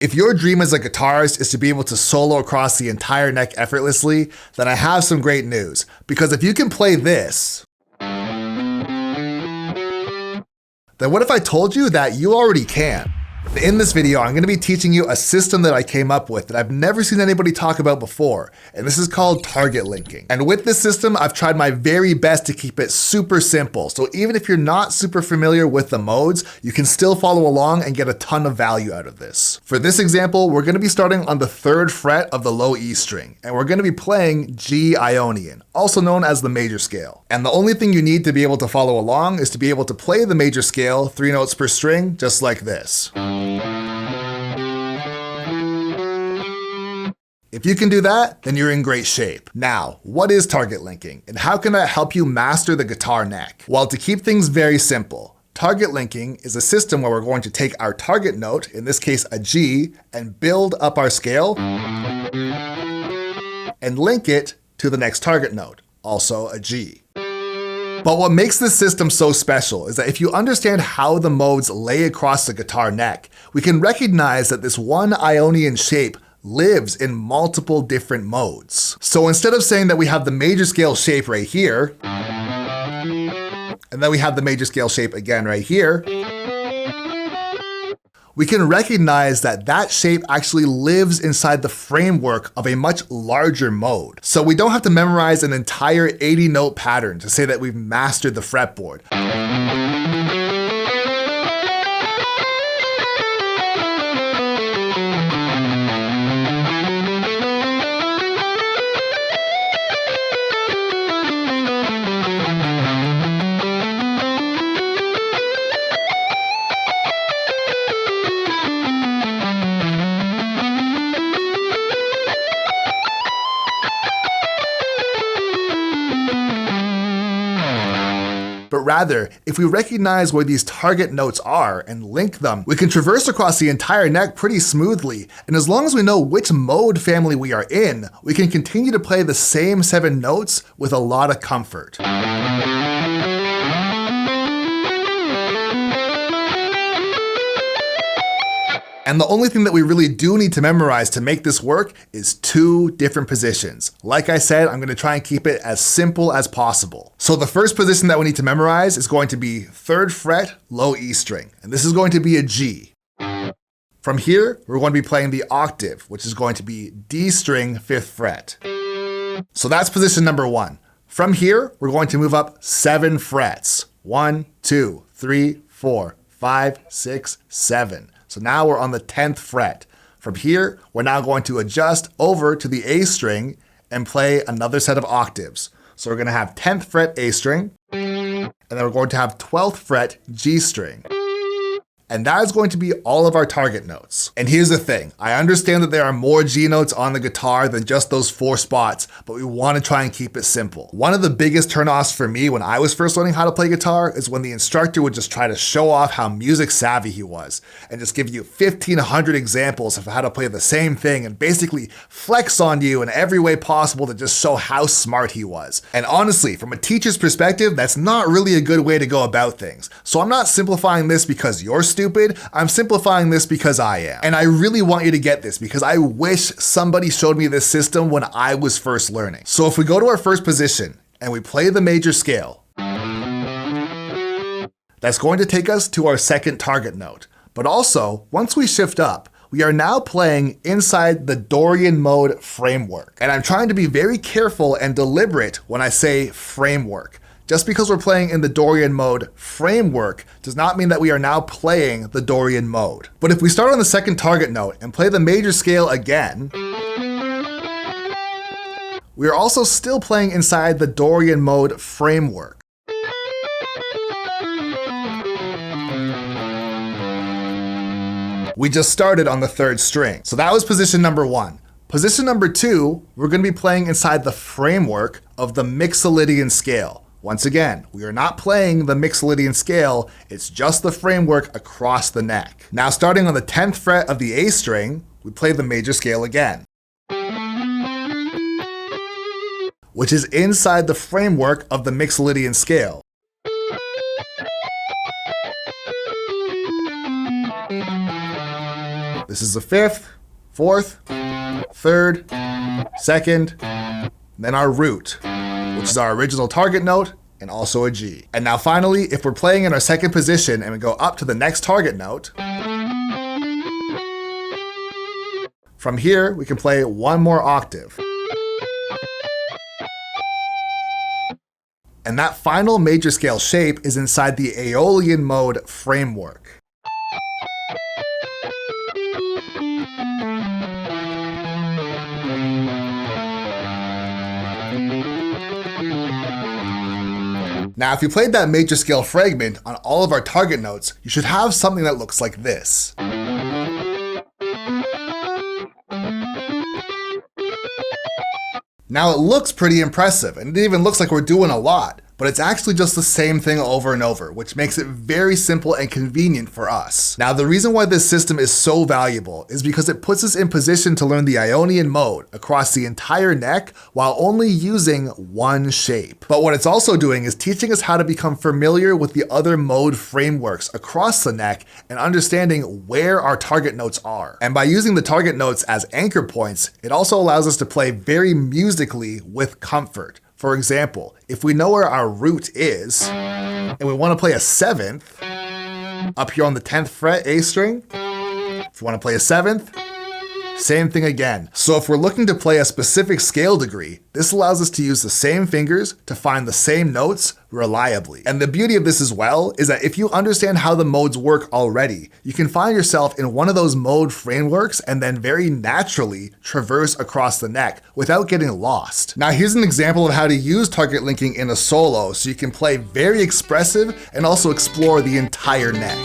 If your dream as a guitarist is to be able to solo across the entire neck effortlessly, then I have some great news. Because if you can play this, then what if I told you that you already can? In this video, I'm going to be teaching you a system that I came up with that I've never seen anybody talk about before, and this is called target linking. And with this system, I've tried my very best to keep it super simple. So even if you're not super familiar with the modes, you can still follow along and get a ton of value out of this. For this example, we're going to be starting on the 3rd fret of the low E string, and we're going to be playing G Ionian, also known as the major scale. And the only thing you need to be able to follow along is to be able to play the major scale 3 notes per string, just like this. If you can do that, then you're in great shape. Now, what is target linking, and how can that help you master the guitar neck? Well, to keep things very simple, target linking is a system where we're going to take our target note, in this case a G, and build up our scale and link it to the next target note, also a G. But what makes this system so special is that if you understand how the modes lay across the guitar neck, we can recognize that this one Ionian shape lives in multiple different modes. So instead of saying that we have the major scale shape right here, and then we have the major scale shape again right here, we can recognize that that shape actually lives inside the framework of a much larger mode. So we don't have to memorize an entire 80 note pattern to say that we've mastered the fretboard. But rather, if we recognize where these target notes are and link them, we can traverse across the entire neck pretty smoothly, and as long as we know which mode family we are in, we can continue to play the same 7 notes with a lot of comfort. And the only thing that we really do need to memorize to make this work is 2 different positions. Like I said, I'm going to try and keep it as simple as possible. So the first position that we need to memorize is going to be 3rd fret, low E string. And this is going to be a G. From here, we're going to be playing the octave, which is going to be D string, 5th fret. So that's position number 1. From here, we're going to move up 7 frets. 1, 2, 3, 4, 5, 6, 7. So now we're on the 10th fret. From here, we're now going to adjust over to the A string and play another set of octaves. So we're going to have 10th fret A string, and then we're going to have 12th fret G string. And that is going to be all of our target notes. And here's the thing, I understand that there are more G notes on the guitar than just those 4 spots, but we want to try and keep it simple. One of the biggest turnoffs for me when I was first learning how to play guitar is when the instructor would just try to show off how music savvy he was and just give you 1,500 examples of how to play the same thing and basically flex on you in every way possible to just show how smart he was. And honestly, from a teacher's perspective, that's not really a good way to go about things. So I'm not simplifying this because you're stupid, I'm simplifying this because I am. And I really want you to get this because I wish somebody showed me this system when I was first learning. So if we go to our first position and we play the major scale, that's going to take us to our 2nd target note. But also, once we shift up, we are now playing inside the Dorian mode framework. And I'm trying to be very careful and deliberate when I say framework. Just because we're playing in the Dorian mode framework does not mean that we are now playing the Dorian mode. But if we start on the 2nd target note and play the major scale again, we are also still playing inside the Dorian mode framework. We just started on the 3rd string. So that was position number 1. Position number 2, we're going to be playing inside the framework of the Mixolydian scale. Once again, we are not playing the Mixolydian scale, it's just the framework across the neck. Now starting on the 10th fret of the A string, we play the major scale again, which is inside the framework of the Mixolydian scale. This is the 5th, 4th, 3rd, 2nd, then our root, which is our original target note, and also a G. And now finally, if we're playing in our 2nd position and we go up to the next target note, from here we can play one more octave. And that final major scale shape is inside the Aeolian mode framework. Now, if you played that major scale fragment on all of our target notes, you should have something that looks like this. Now, it looks pretty impressive, and it even looks like we're doing a lot, but it's actually just the same thing over and over, which makes it very simple and convenient for us. Now, the reason why this system is so valuable is because it puts us in position to learn the Ionian mode across the entire neck while only using one shape. But what it's also doing is teaching us how to become familiar with the other mode frameworks across the neck and understanding where our target notes are. And by using the target notes as anchor points, it also allows us to play very musically with comfort. For example, if we know where our root is, and we want to play a 7th, up here on the 10th fret A string, if we want to play a 7th, same thing again. So if we're looking to play a specific scale degree, this allows us to use the same fingers to find the same notes reliably. And the beauty of this as well is that if you understand how the modes work already, you can find yourself in one of those mode frameworks and then very naturally traverse across the neck without getting lost. Now here's an example of how to use target linking in a solo so you can play very expressive and also explore the entire neck.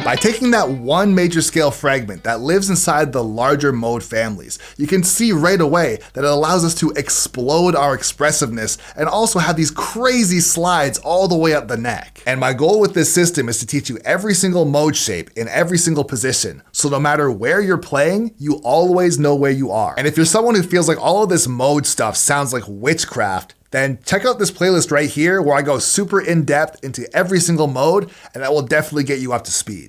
By taking that one major scale fragment that lives inside the larger mode families, you can see right away that it allows us to explode our expressiveness and also have these crazy slides all the way up the neck. And my goal with this system is to teach you every single mode shape in every single position, so no matter where you're playing, you always know where you are. And if you're someone who feels like all of this mode stuff sounds like witchcraft, then check out this playlist right here where I go super in depth into every single mode, and that will definitely get you up to speed.